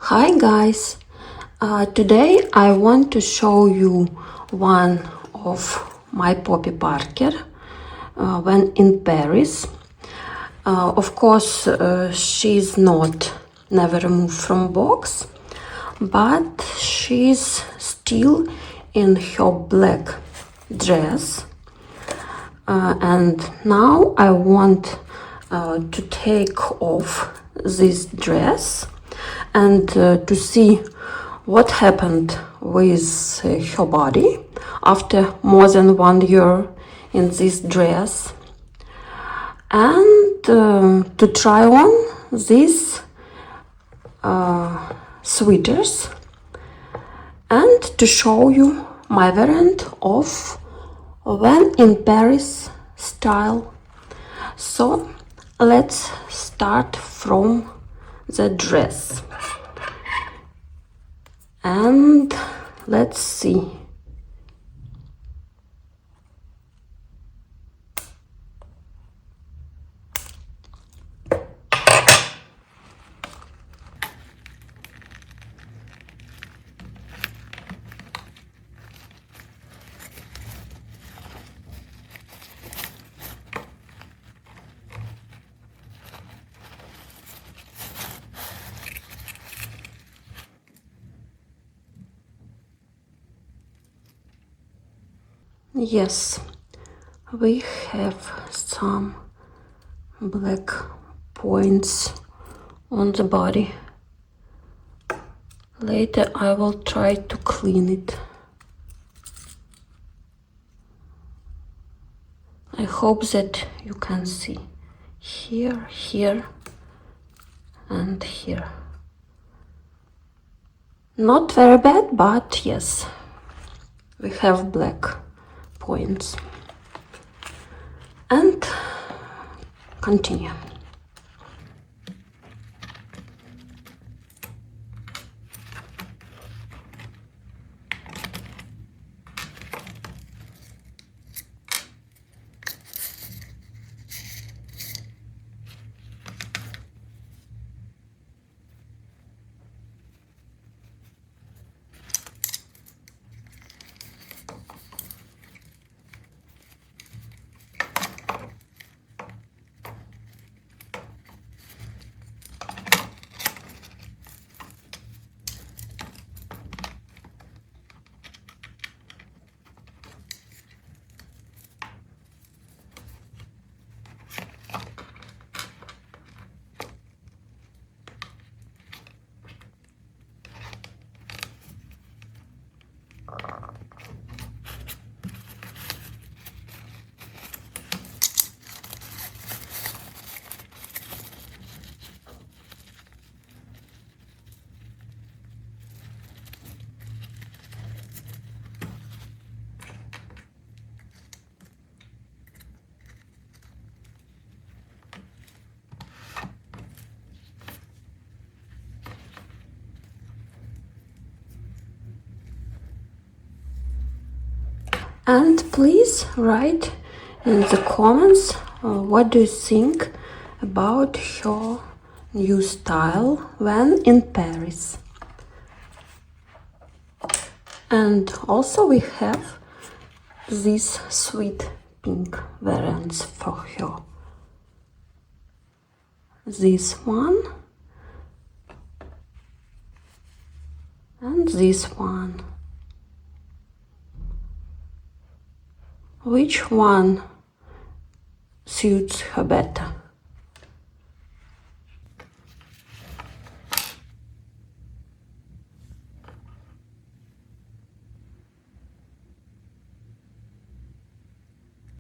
Hi guys, today I want to show you one of my Poppy Parker when in Paris. Of course, she's not never removed from box, but she's still in her black dress. And now I want to take off this dress and to see what happened with her body after more than 1 year in this dress, and to try on these sweaters and to show you my variant of when in Paris style. So let's start from the dress and let's see. Yes, we have some black points on the body. Later I will try to clean it. I hope that you can see here, here and here. Not very bad, but yes, we have black points. And continue. And please write in the comments what do you think about her new style when in Paris. And also we have these sweet pink variants for her. This one and this one. Which one suits her better?